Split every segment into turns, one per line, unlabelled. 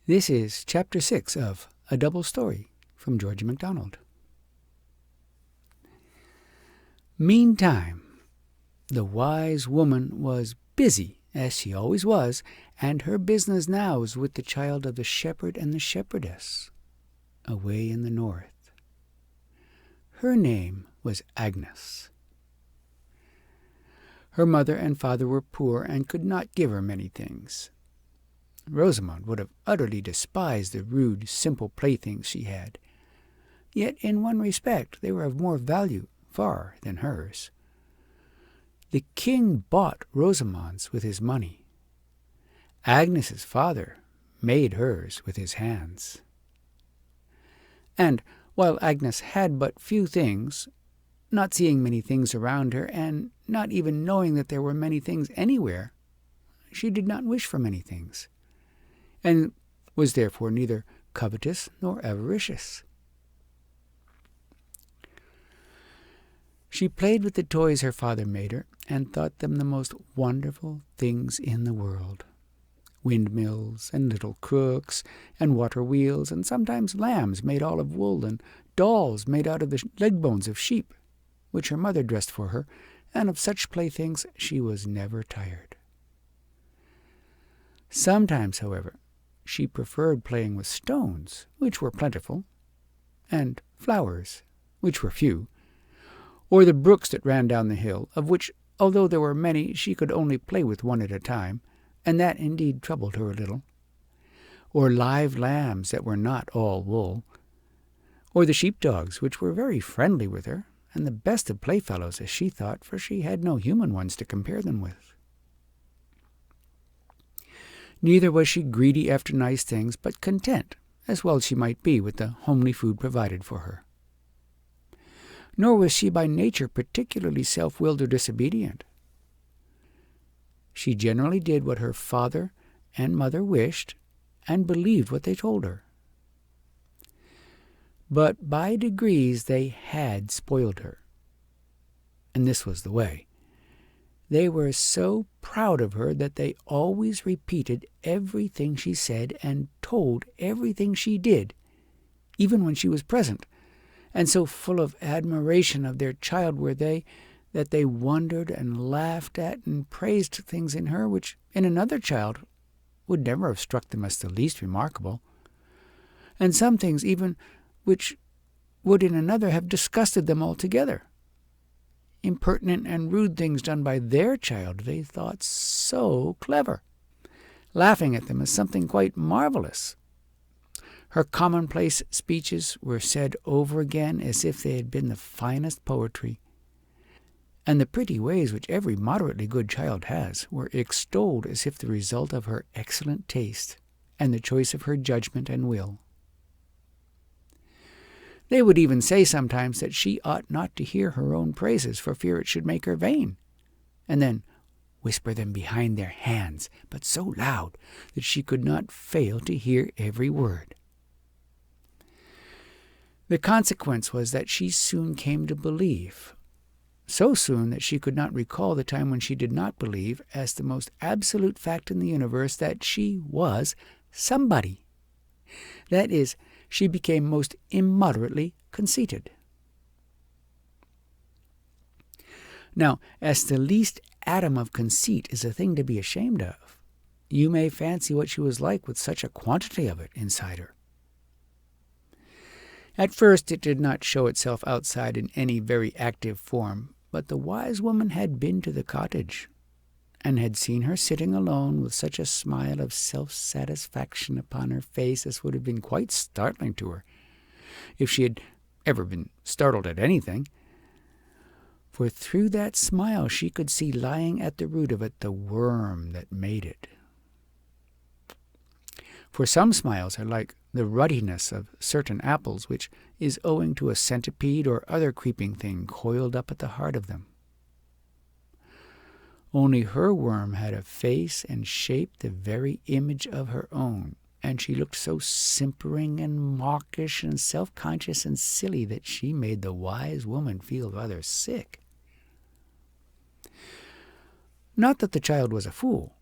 This is Chapter 6 of A Double Story from George MacDonald. Meantime, the wise woman was busy, as she always was, and her business now was with the child of the shepherd and the shepherdess, away in the north. Her name was Agnes. Her mother and father were poor and could not give her many things. Rosamond would have utterly despised the rude, simple playthings she had. Yet in one respect they were of more value far than hers. The king bought Rosamond's with his money. Agnes's father made hers with his hands. And while Agnes had but few things, not seeing many things around her, and not even knowing that there were many things anywhere, she did not wish for many things, and was therefore neither covetous nor avaricious. She played with the toys her father made her, and thought them the most wonderful things in the world. Windmills, and little crooks, and water wheels, and sometimes lambs made all of wool, and dolls made out of the leg bones of sheep, which her mother dressed for her, and of such playthings she was never tired. Sometimes, however, she preferred playing with stones, which were plentiful, and flowers, which were few, or the brooks that ran down the hill, of which, although there were many, she could only play with one at a time, and that indeed troubled her a little, or live lambs that were not all wool, or the sheepdogs, which were very friendly with her, and the best of playfellows, as she thought, for she had no human ones to compare them with. Neither was she greedy after nice things, but content, as well she might be, with the homely food provided for her. Nor was she by nature particularly self-willed or disobedient. She generally did what her father and mother wished, and believed what they told her. But by degrees they had spoiled her, and this was the way. They were so proud of her that they always repeated everything she said and told everything she did, even when she was present, and so full of admiration of their child were they that they wondered and laughed at and praised things in her which in another child would never have struck them as the least remarkable, and some things even which would in another have disgusted them altogether. Impertinent and rude things done by their child they thought so clever, laughing at them as something quite marvelous. Her commonplace speeches were said over again as if they had been the finest poetry, and the pretty ways which every moderately good child has were extolled as if the result of her excellent taste and the choice of her judgment and will. They would even say sometimes that she ought not to hear her own praises for fear it should make her vain, and then whisper them behind their hands, but so loud that she could not fail to hear every word. The consequence was that she soon came to believe, so soon that she could not recall the time when she did not believe, as the most absolute fact in the universe, that she was somebody. That is, she became most immoderately conceited. Now, as the least atom of conceit is a thing to be ashamed of, you may fancy what she was like with such a quantity of it inside her. At first it did not show itself outside in any very active form, but the wise woman had been to the cottage, and had seen her sitting alone with such a smile of self-satisfaction upon her face as would have been quite startling to her, if she had ever been startled at anything. For through that smile she could see lying at the root of it the worm that made it. For some smiles are like the ruddiness of certain apples, which is owing to a centipede or other creeping thing coiled up at the heart of them. Only her worm had a face and shape the very image of her own, and she looked so simpering and mawkish and self-conscious and silly that she made the wise woman feel rather sick. Not that the child was a fool.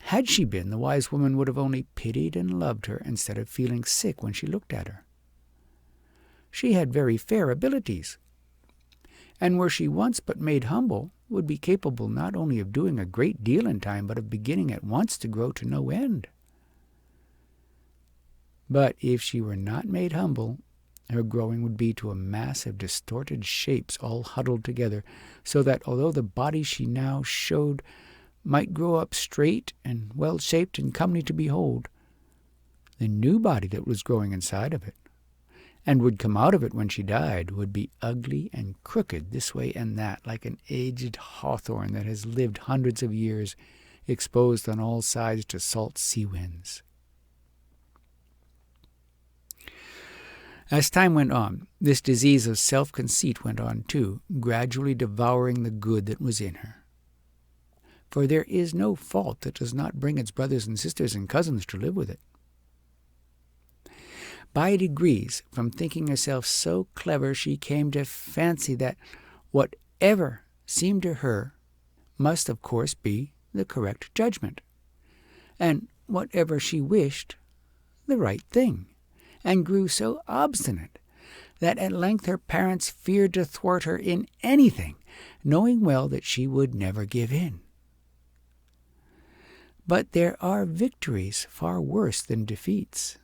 Had she been, the wise woman would have only pitied and loved her instead of feeling sick when she looked at her. She had very fair abilities, and were she once but made humble, would be capable not only of doing a great deal in time, but of beginning at once to grow to no end. But if she were not made humble, her growing would be to a mass of distorted shapes all huddled together, so that although the body she now showed might grow up straight and well-shaped and comely to behold, the new body that was growing inside of it, and would come out of it when she died, would be ugly and crooked this way and that, like an aged hawthorn that has lived hundreds of years, exposed on all sides to salt sea winds. As time went on, this disease of self-conceit went on too, gradually devouring the good that was in her. For there is no fault that does not bring its brothers and sisters and cousins to live with it. By degrees, from thinking herself so clever, she came to fancy that whatever seemed to her must of course be the correct judgment, and whatever she wished the right thing, and grew so obstinate that at length her parents feared to thwart her in anything, knowing well that she would never give in. But there are victories far worse than defeats,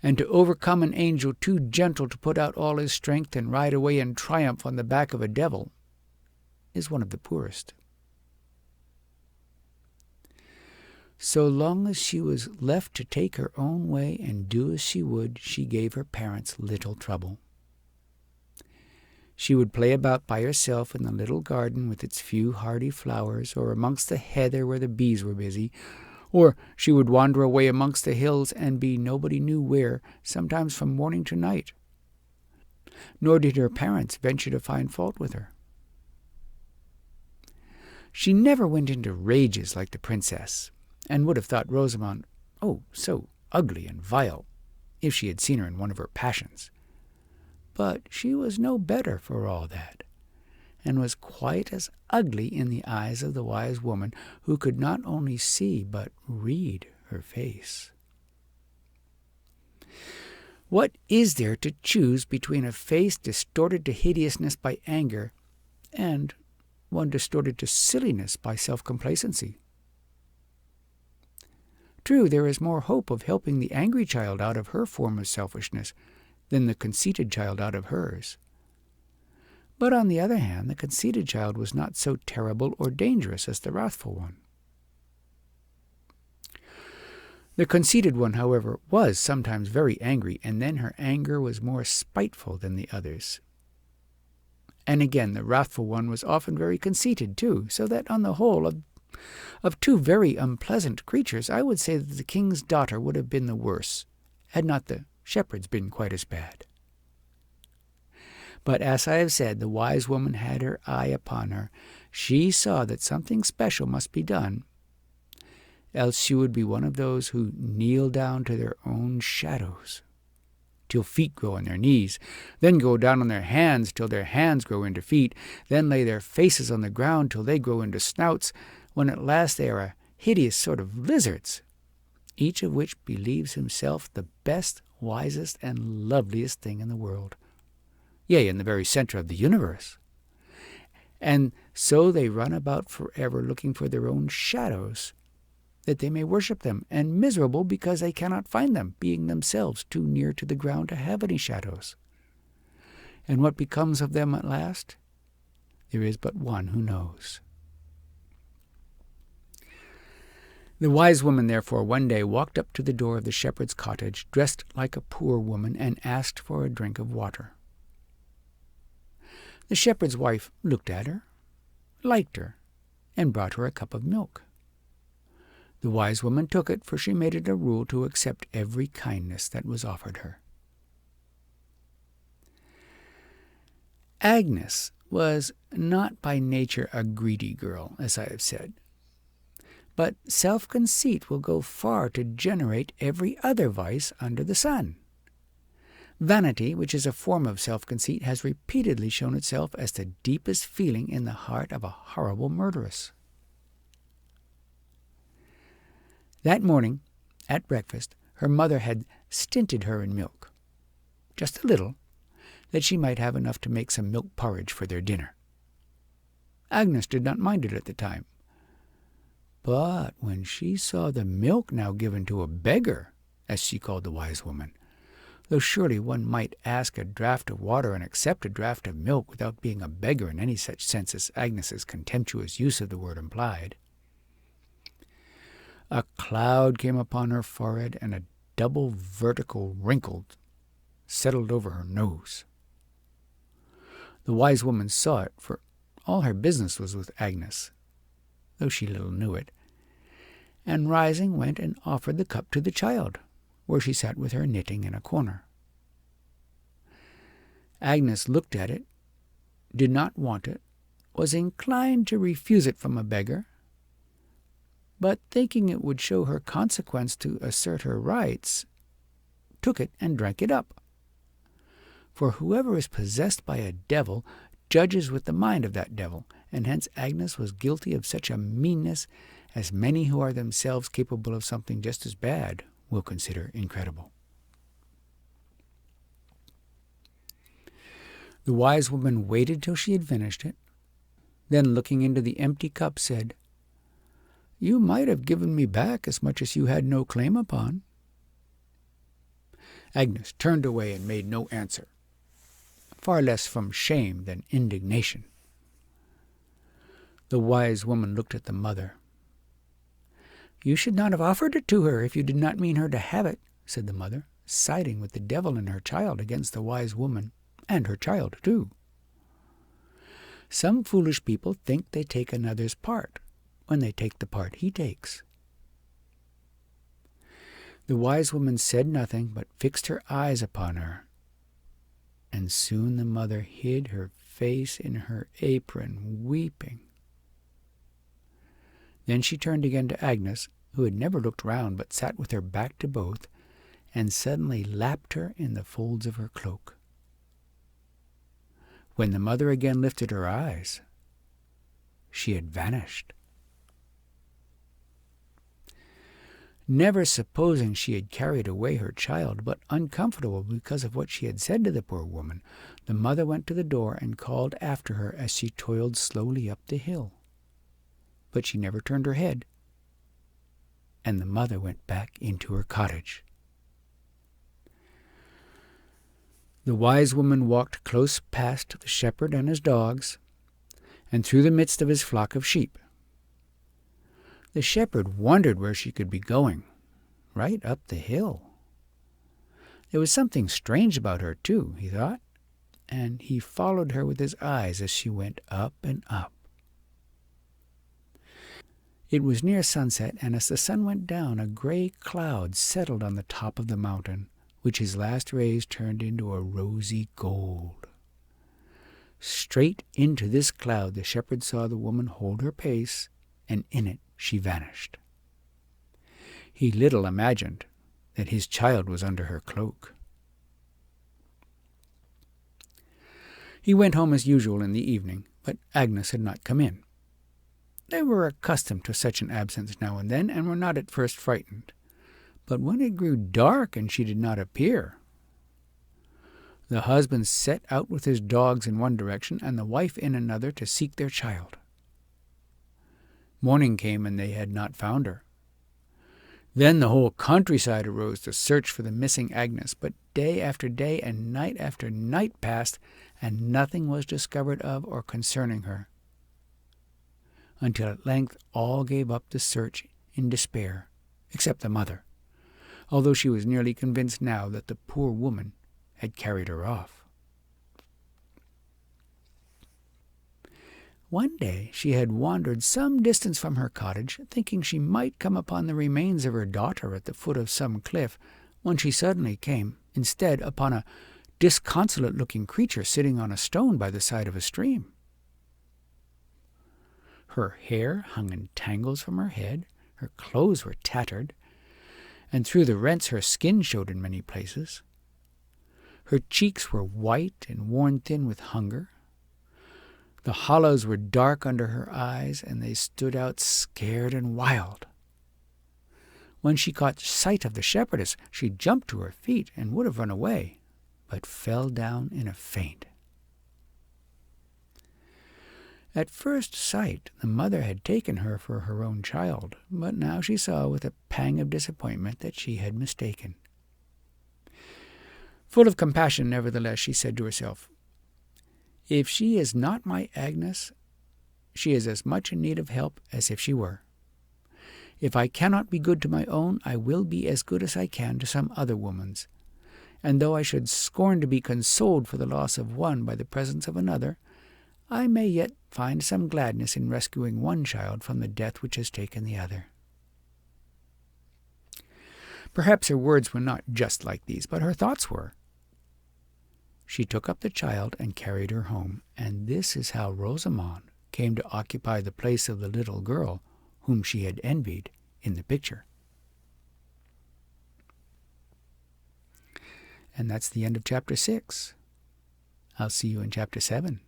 and to overcome an angel too gentle to put out all his strength and ride away in triumph on the back of a devil is one of the poorest. So long as she was left to take her own way and do as she would, she gave her parents little trouble. She would play about by herself in the little garden with its few hardy flowers, or amongst the heather where the bees were busy, or she would wander away amongst the hills and be nobody knew where, sometimes from morning to night. Nor did her parents venture to find fault with her. She never went into rages like the princess, and would have thought Rosamond, so ugly and vile, if she had seen her in one of her passions. But she was no better for all that, and was quite as ugly in the eyes of the wise woman, who could not only see but read her face. What is there to choose between a face distorted to hideousness by anger and one distorted to silliness by self-complacency? True, there is more hope of helping the angry child out of her form of selfishness than the conceited child out of hers. But on the other hand, the conceited child was not so terrible or dangerous as the wrathful one. The conceited one, however, was sometimes very angry, and then her anger was more spiteful than the others. And again, the wrathful one was often very conceited too, so that on the whole, of two very unpleasant creatures, I would say that the king's daughter would have been the worse, had not the shepherds been quite as bad. But as I have said, the wise woman had her eye upon her. She saw that something special must be done, else she would be one of those who kneel down to their own shadows, till feet grow on their knees, then go down on their hands till their hands grow into feet, then lay their faces on the ground till they grow into snouts, when at last they are a hideous sort of lizards, each of which believes himself the best, wisest, and loveliest thing in the world, yea, in the very center of the universe. And so they run about forever looking for their own shadows, that they may worship them, and miserable because they cannot find them, being themselves too near to the ground to have any shadows. And what becomes of them at last? There is but one who knows. The wise woman, therefore, one day walked up to the door of the shepherd's cottage, dressed like a poor woman, and asked for a drink of water. The shepherd's wife looked at her, liked her, and brought her a cup of milk. The wise woman took it, for she made it a rule to accept every kindness that was offered her. Agnes was not by nature a greedy girl, as I have said, but self-conceit will go far to generate every other vice under the sun. Vanity, which is a form of self-conceit, has repeatedly shown itself as the deepest feeling in the heart of a horrible murderess. That morning, at breakfast, her mother had stinted her in milk, just a little, that she might have enough to make some milk porridge for their dinner. Agnes did not mind it at the time, but when she saw the milk now given to a beggar, as she called the wise woman, though surely one might ask a draught of water and accept a draught of milk without being a beggar in any such sense as Agnes's contemptuous use of the word implied, a cloud came upon her forehead, and a double vertical wrinkle settled over her nose. The wise woman saw it, for all her business was with Agnes, though she little knew it, and rising went and offered the cup to the child, where she sat with her knitting in a corner. Agnes looked at it, did not want it, was inclined to refuse it from a beggar, but thinking it would show her consequence to assert her rights, took it and drank it up. For whoever is possessed by a devil judges with the mind of that devil, and hence Agnes was guilty of such a meanness as many who are themselves capable of something just as bad will consider incredible. The wise woman waited till she had finished it, then looking into the empty cup said, "You might have given me back as much as you had no claim upon." Agnes turned away and made no answer, far less from shame than indignation. The wise woman looked at the mother. "You should not have offered it to her if you did not mean her to have it," said the mother, siding with the devil and her child against the wise woman, and her child too. Some foolish people think they take another's part when they take the part he takes. The wise woman said nothing, but fixed her eyes upon her, and soon the mother hid her face in her apron, weeping. Then she turned again to Agnes, who had never looked round but sat with her back to both, and suddenly lapped her in the folds of her cloak. When the mother again lifted her eyes, she had vanished. Never supposing she had carried away her child, but uncomfortable because of what she had said to the poor woman, the mother went to the door and called after her as she toiled slowly up the hill. But she never turned her head, and the mother went back into her cottage. The wise woman walked close past the shepherd and his dogs, and through the midst of his flock of sheep. The shepherd wondered where she could be going, right up the hill. There was something strange about her, too, he thought, and he followed her with his eyes as she went up and up. It was near sunset, and as the sun went down, a gray cloud settled on the top of the mountain, which his last rays turned into a rosy gold. Straight into this cloud the shepherd saw the woman hold her pace, and in it she vanished. He little imagined that his child was under her cloak. He went home as usual in the evening, but Agnes had not come in. They were accustomed to such an absence now and then, and were not at first frightened. But when it grew dark and she did not appear, the husband set out with his dogs in one direction and the wife in another to seek their child. Morning came and they had not found her. Then the whole countryside arose to search for the missing Agnes, but day after day and night after night passed, and nothing was discovered of or concerning her, until at length all gave up the search in despair, except the mother, although she was nearly convinced now that the poor woman had carried her off. One day she had wandered some distance from her cottage, thinking she might come upon the remains of her daughter at the foot of some cliff, when she suddenly came, instead, upon a disconsolate-looking creature sitting on a stone by the side of a stream. Her hair hung in tangles from her head, her clothes were tattered, and through the rents her skin showed in many places. Her cheeks were white and worn thin with hunger. The hollows were dark under her eyes, and they stood out scared and wild. When she caught sight of the shepherdess, she jumped to her feet and would have run away, but fell down in a faint. At first sight, the mother had taken her for her own child, but now she saw with a pang of disappointment that she had mistaken. Full of compassion, nevertheless, she said to herself, "If she is not my Agnes, she is as much in need of help as if she were. If I cannot be good to my own, I will be as good as I can to some other woman's. And though I should scorn to be consoled for the loss of one by the presence of another, I may yet find some gladness in rescuing one child from the death which has taken the other." Perhaps her words were not just like these, but her thoughts were. She took up the child and carried her home, and this is how Rosamond came to occupy the place of the little girl whom she had envied in the picture. And that's the end of chapter 6. I'll see you in chapter 7.